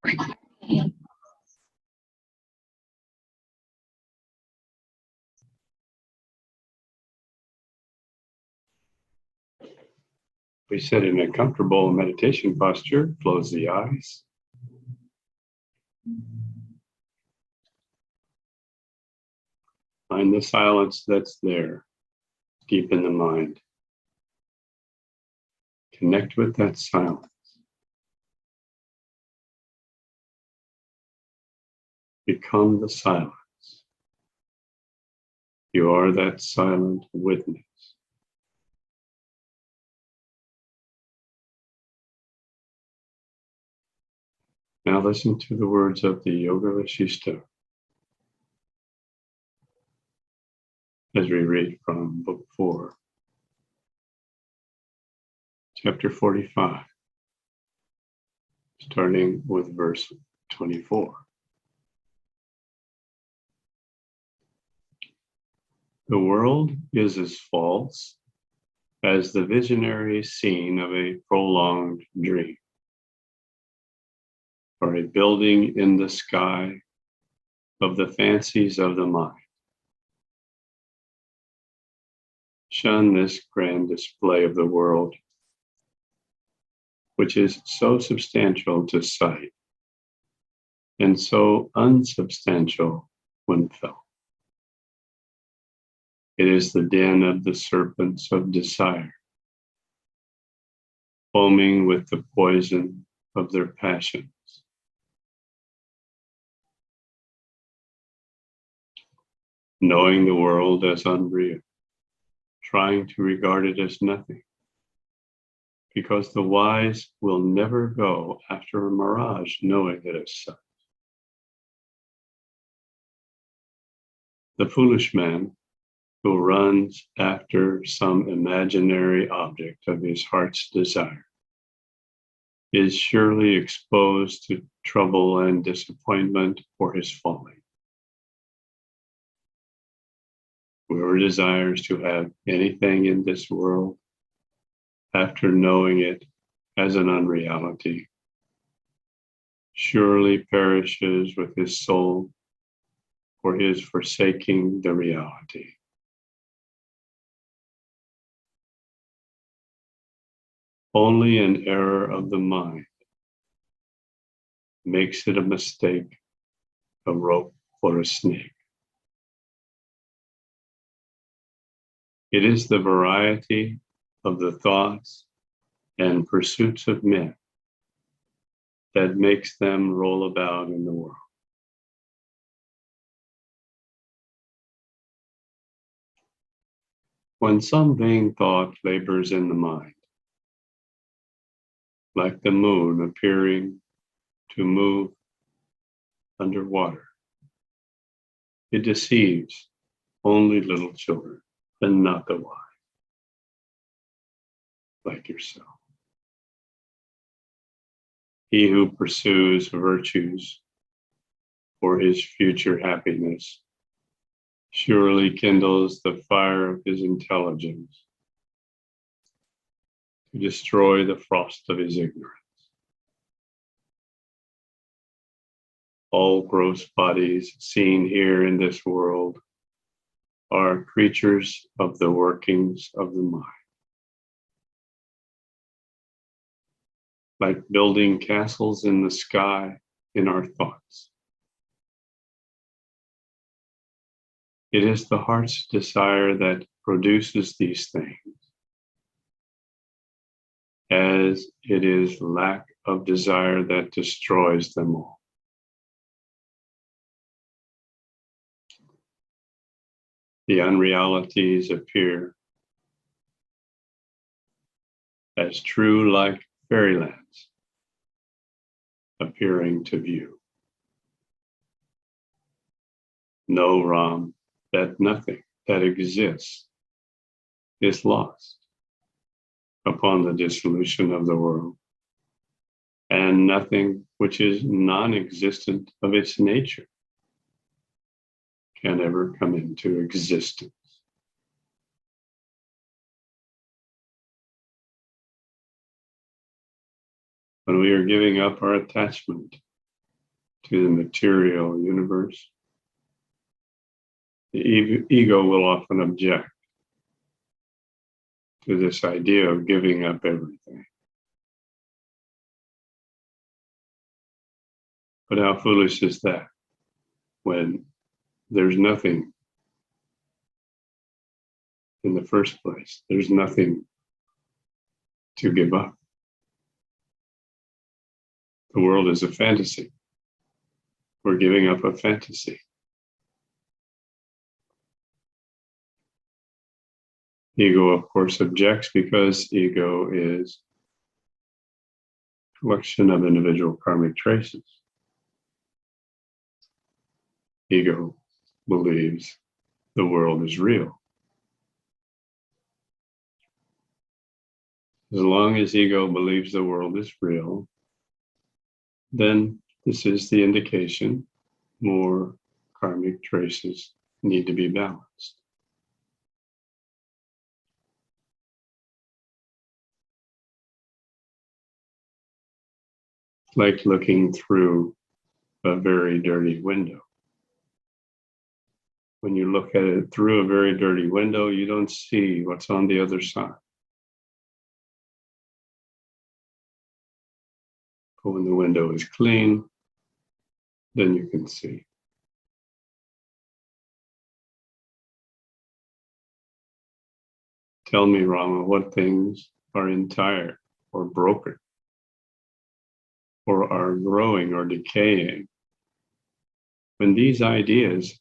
We sit in a comfortable meditation posture, close the eyes. Find the silence that's there, deep in the mind. Connect with that silence. Become the silence. You are that silent witness. Now listen to the words of the Yoga Vasishtha as we read from Book 4, Chapter 45, starting with verse 24. The world is as false as the visionary scene of a prolonged dream, or a building in the sky of the fancies of the mind. Shun this grand display of the world, which is so substantial to sight and so unsubstantial when felt. It is the den of the serpents of desire, foaming with the poison of their passions. Knowing the world as unreal, trying to regard it as nothing, because the wise will never go after a mirage knowing it as such. The foolish man who runs after some imaginary object of his heart's desire is surely exposed to trouble and disappointment for his folly. Whoever desires to have anything in this world, after knowing it as an unreality, surely perishes with his soul for his forsaking the reality. Only an error of the mind makes it a mistake, a rope for a snake. It is the variety of the thoughts and pursuits of men that makes them roll about in the world. When some vain thought labors in the mind, like the moon appearing to move underwater, it deceives only little children and not the wise, like yourself. He who pursues virtues for his future happiness surely kindles the fire of his intelligence to destroy the frost of his ignorance. All gross bodies seen here in this world are creatures of the workings of the mind. Like building castles in the sky in our thoughts. It is the heart's desire that produces these things, as it is lack of desire that destroys them all. The unrealities appear as true like fairylands appearing to view. Know, Ram, that nothing that exists is lost upon the dissolution of the world, and nothing which is non-existent of its nature can ever come into existence. When we are giving up our attachment to the material universe, the ego will often object to this idea of giving up everything. But how foolish is that when there's nothing in the first place? There's nothing to give up. The world is a fantasy. We're giving up a fantasy. Ego, of course, objects because ego is a collection of individual karmic traces. Ego believes the world is real. As long as ego believes the world is real, then this is the indication more karmic traces need to be balanced. Like looking through a very dirty window. When you look at it through a very dirty window, you don't see what's on the other side. But when the window is clean, then you can see. Tell me, Rama, what things are entire or broken or are growing or decaying when these ideas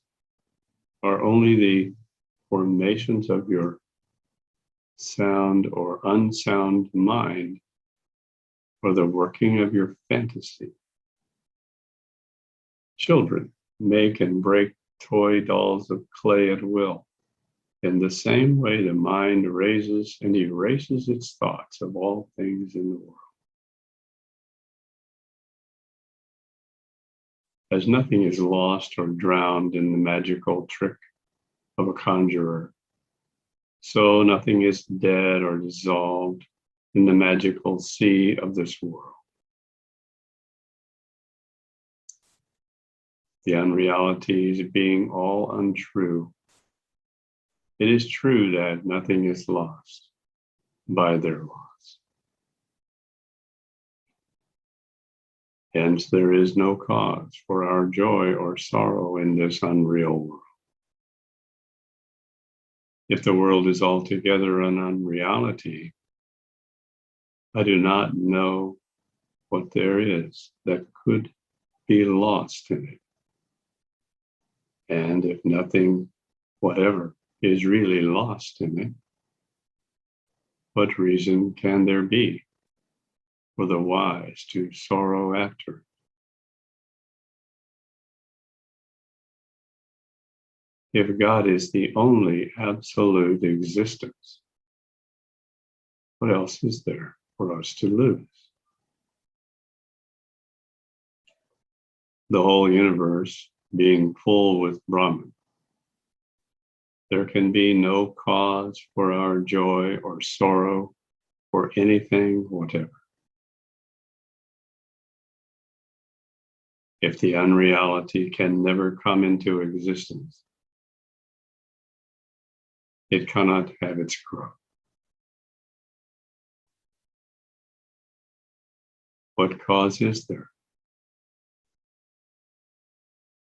are only the formations of your sound or unsound mind or the working of your fantasy. Children make and break toy dolls of clay at will. In the same way, the mind raises and erases its thoughts of all things in the world. As nothing is lost or drowned in the magical trick of a conjurer, so nothing is dead or dissolved in the magical sea of this world. The unrealities being all untrue, it is true that nothing is lost by their loss. Hence, there is no cause for our joy or sorrow in this unreal world. If the world is altogether an unreality, I do not know what there is that could be lost in it. And if nothing whatever is really lost in it, what reason can there be for the wise to sorrow after? If God is the only absolute existence, what else is there for us to lose? The whole universe being full with Brahman, there can be no cause for our joy or sorrow for anything whatever. If the unreality can never come into existence, it cannot have its growth. What cause is there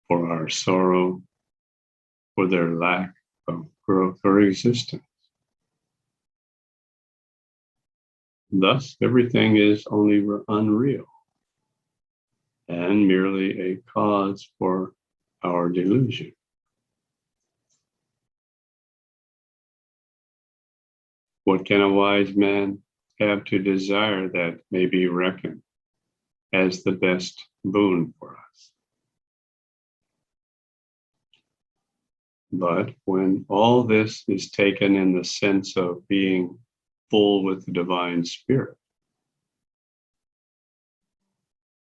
for our sorrow, for their lack of growth or existence? Thus, everything is only unreal and merely a cause for our delusion. What can a wise man have to desire that may be reckoned as the best boon for us? But when all this is taken in the sense of being full with the divine spirit,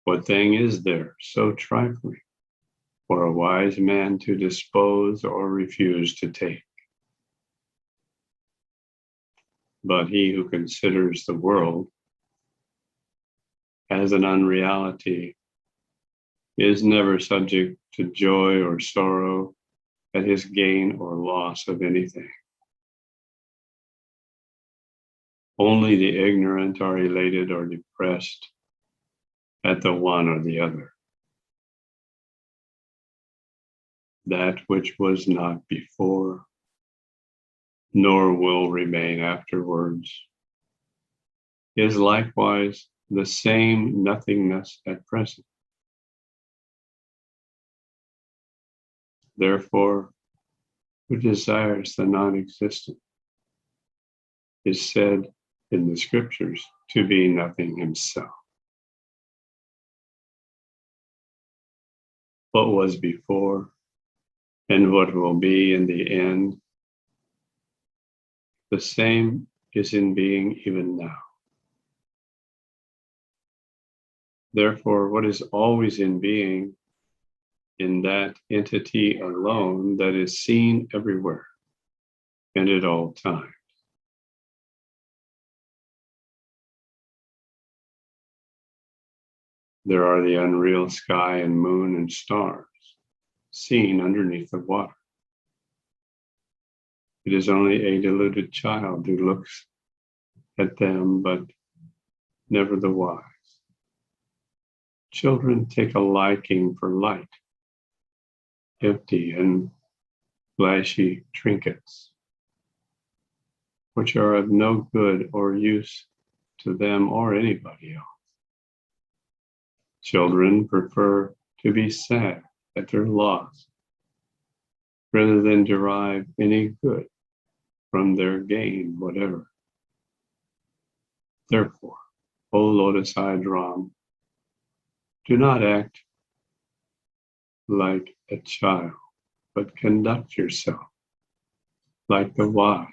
what thing is there so trifling for a wise man to dispose or refuse to take? But he who considers the world as an unreality is never subject to joy or sorrow at his gain or loss of anything. Only the ignorant are elated or depressed at the one or the other. That which was not before, nor will remain afterwards, is likewise the same nothingness at present. Therefore, who desires the non-existent is said in the scriptures to be nothing himself. What was before and what will be in the end, the same is in being even now. Therefore, what is always in being in that entity alone that is seen everywhere and at all times. There are the unreal sky and moon and stars seen underneath the water. It is only a deluded child who looks at them, but never the wise. Children take a liking for light, empty and flashy trinkets, which are of no good or use to them or anybody else. Children prefer to be sad at their loss rather than derive any good from their gain, whatever. Therefore, O lotus-eyed Ram, do not act like a child, but conduct yourself like the wise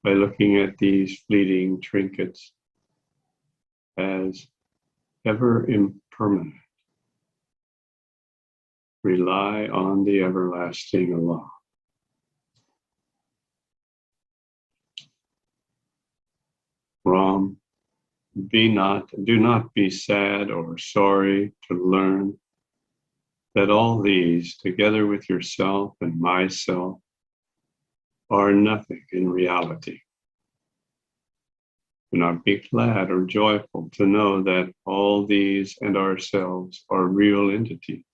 by looking at these fleeting trinkets as ever impermanent. Rely on the everlasting Allah. Ram, do not be sad or sorry to learn that all these, together with yourself and myself, are nothing in reality. Do not be glad or joyful to know that all these and ourselves are real entities.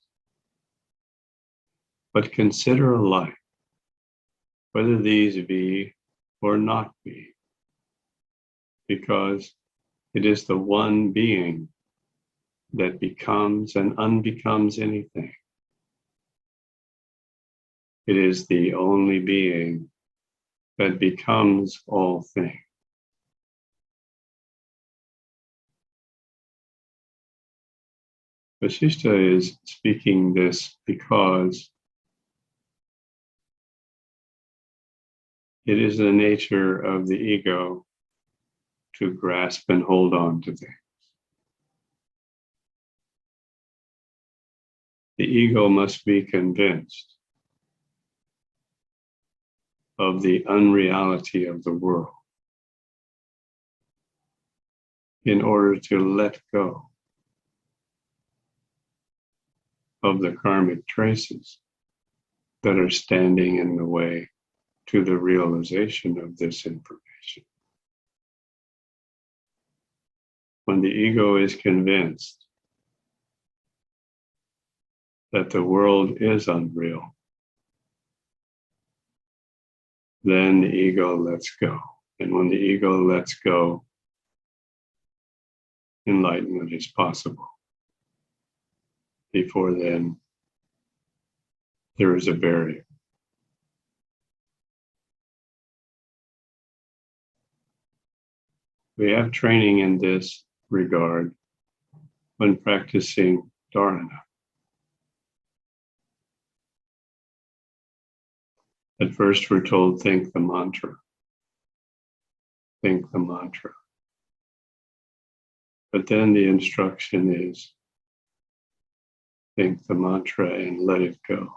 But consider alike whether these be or not be, because it is the one being that becomes and unbecomes anything. It is the only being that becomes all things. Vasishtha is speaking this because it is the nature of the ego to grasp and hold on to things. The ego must be convinced of the unreality of the world in order to let go of the karmic traces that are standing in the way to the realization of this information. When the ego is convinced that the world is unreal, then the ego lets go. And when the ego lets go, enlightenment is possible. Before then, there is a barrier. We have training in this regard when practicing dharana. At first, we're told, think the mantra. Think the mantra. But then the instruction is, think the mantra and let it go.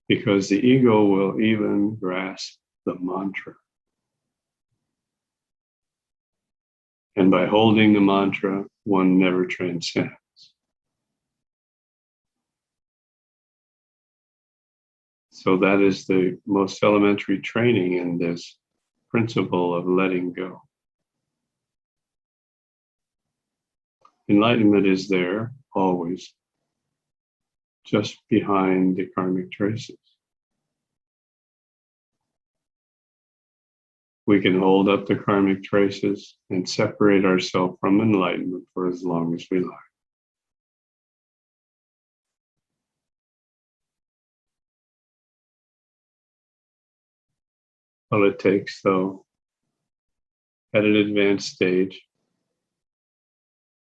Because the ego will even grasp the mantra And by holding the mantra, one never transcends. So that is the most elementary training in this principle of letting go. Enlightenment is there always, just behind the karmic traces. We can hold up the karmic traces and separate ourselves from enlightenment for as long as we like. All it takes, though, at an advanced stage,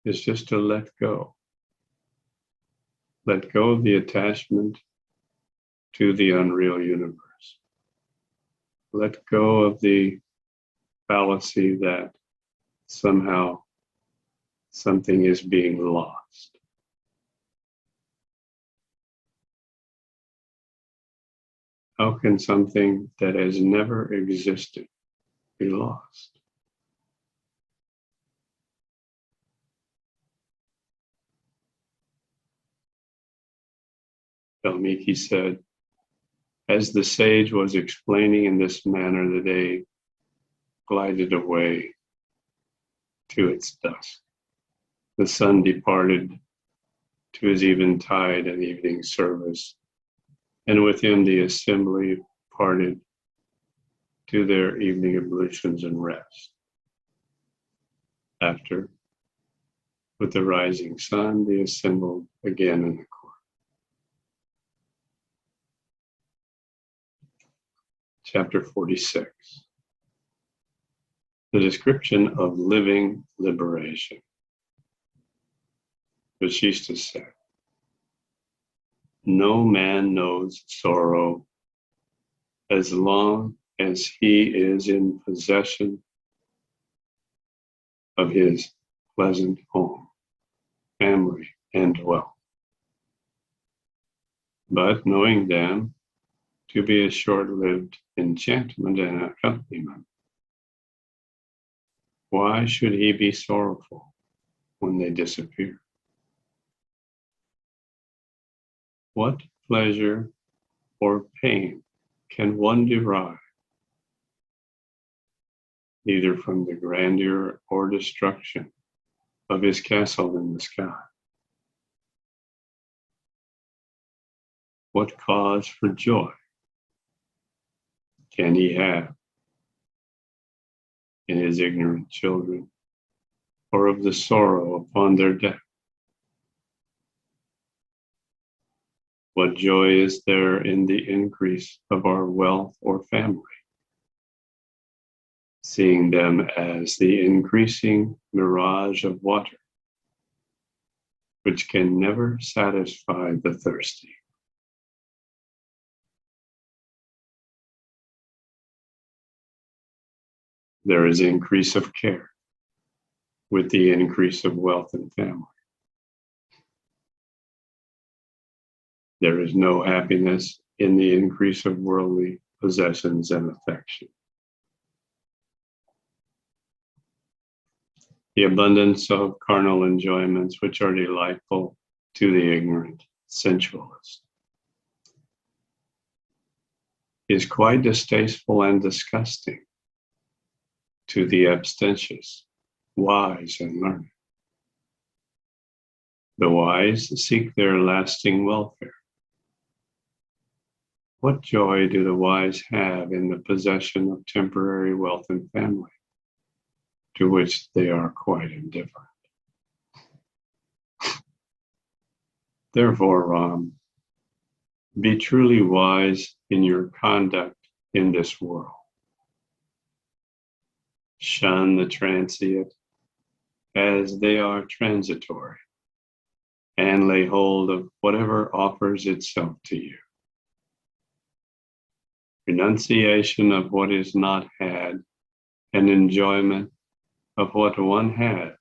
is just to let go. Let go of the attachment to the unreal universe. Let go of the fallacy that somehow something is being lost. How can something that has never existed be lost? Valmiki said, as the sage was explaining in this manner, the day glided away to its dusk. The sun departed to his eventide and evening service, and with him the assembly parted to their evening ablutions and rest. After, with the rising sun, they assembled again in the court. Chapter 46. The description of living liberation. Vashishta said, no man knows sorrow as long as he is in possession of his pleasant home, family, and wealth. But knowing them to be a short-lived enchantment and accompaniment, why should he be sorrowful when they disappear? What pleasure or pain can one derive either from the grandeur or destruction of his castle in the sky? What cause for joy can he have in his ignorant children, or of the sorrow upon their death? What joy is there in the increase of our wealth or family, seeing them as the increasing mirage of water, which can never satisfy the thirsty? There is increase of care with the increase of wealth and family. There is no happiness in the increase of worldly possessions and affection. The abundance of carnal enjoyments which are delightful to the ignorant sensualist is quite distasteful and disgusting to the abstemious, wise, and learned. The wise seek their lasting welfare. What joy do the wise have in the possession of temporary wealth and family, to which they are quite indifferent? Therefore, Ram, be truly wise in your conduct in this world. Shun the transient as they are transitory, and lay hold of whatever offers itself to you. Renunciation of what is not had and enjoyment of what one has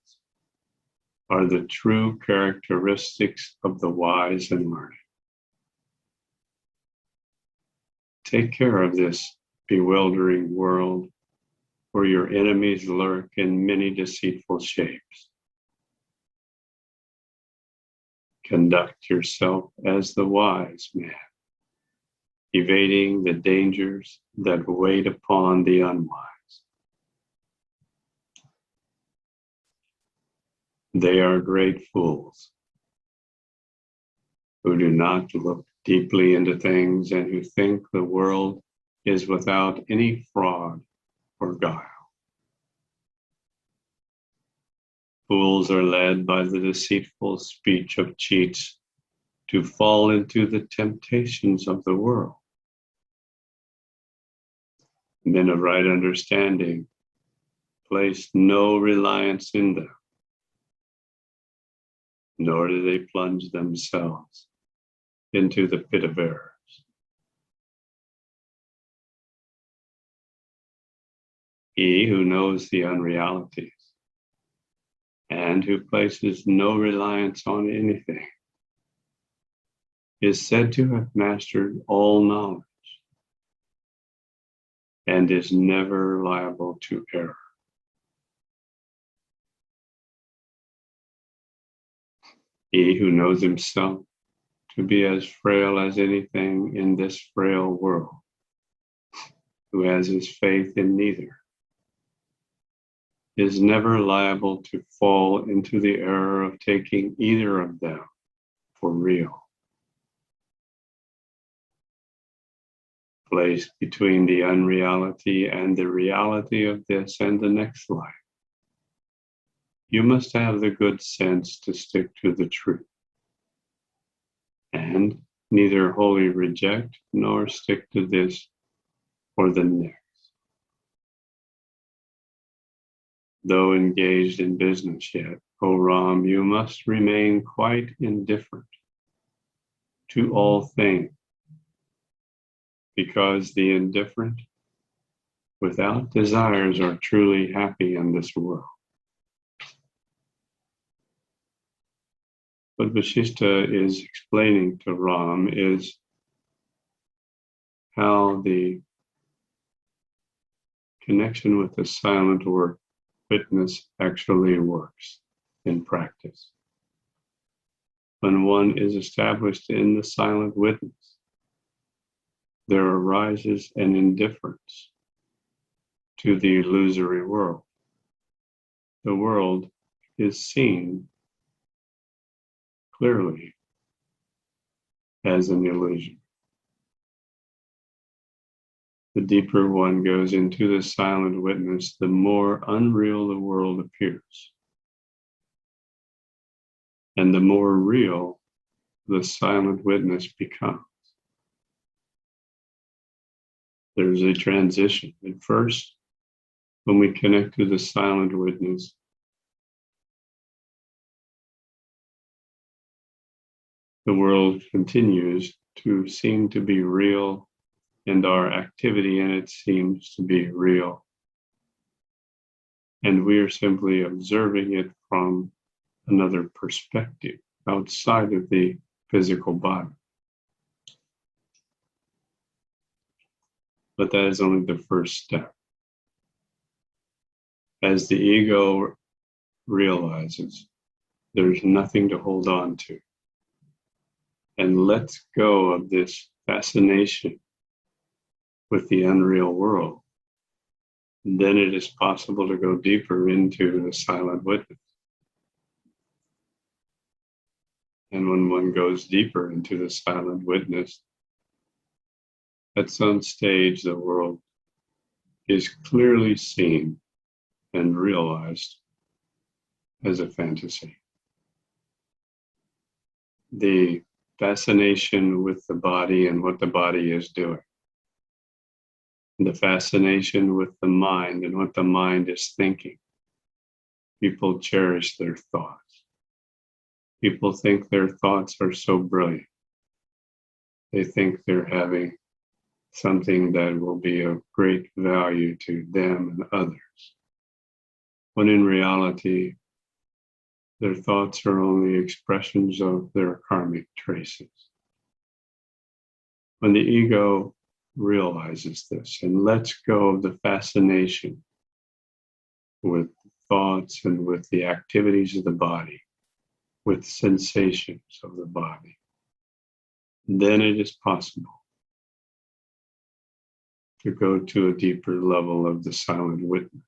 are the true characteristics of the wise and learned. Take care of this bewildering world for your enemies lurk in many deceitful shapes. Conduct yourself as the wise man, evading the dangers that wait upon the unwise. They are great fools who do not look deeply into things and who think the world is without any fraud or guile. Fools are led by the deceitful speech of cheats to fall into the temptations of the world. Men of right understanding place no reliance in them, nor do they plunge themselves into the pit of errors. He who knows the unrealities and who places no reliance on anything is said to have mastered all knowledge and is never liable to error. He who knows himself to be as frail as anything in this frail world, who has his faith in neither, is never liable to fall into the error of taking either of them for real. Placed between the unreality and the reality of this and the next life, you must have the good sense to stick to the truth and neither wholly reject nor stick to this or the next. Though engaged in business yet, O Ram, you must remain quite indifferent to all things, because the indifferent without desires are truly happy in this world. What Vasishtha is explaining to Ram is how the connection with the silent witness actually works in practice. When one is established in the silent witness, there arises an indifference to the illusory world. The world is seen clearly as an illusion. The deeper one goes into the silent witness, the more unreal the world appears. And the more real the silent witness becomes. There's a transition. At first, when we connect to the silent witness, the world continues to seem to be real, and our activity in it seems to be real. And we are simply observing it from another perspective outside of the physical body. But that is only the first step. As the ego realizes there's nothing to hold on to and lets go of this fascination with the unreal world, then it is possible to go deeper into the silent witness. And when one goes deeper into the silent witness, at some stage the world is clearly seen and realized as a fantasy. The fascination with the body and what the body is doing, the fascination with the mind and what the mind is thinking. People cherish their thoughts. People think their thoughts are so brilliant. They think they're having something that will be of great value to them and others, when in reality, their thoughts are only expressions of their karmic traces. When the ego realizes this and lets go of the fascination with thoughts and with the activities of the body, with sensations of the body, then it is possible to go to a deeper level of the silent witness.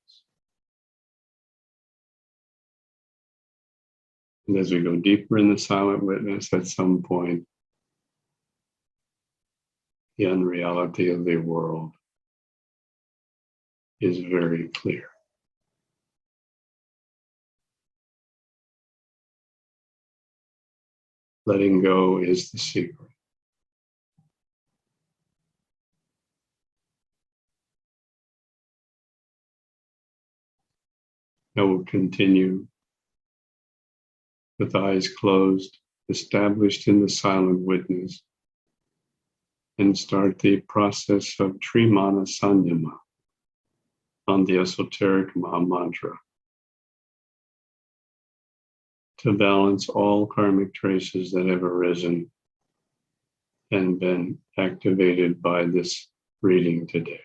And as we go deeper in the silent witness, at some point, the unreality of the world is very clear. Letting go is the secret. I will continue with eyes closed, established in the silent witness, and start the process of Trimana Sanyama on the esoteric Maha Mantra to balance all karmic traces that have arisen and been activated by this reading today.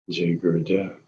Jai Gurudev.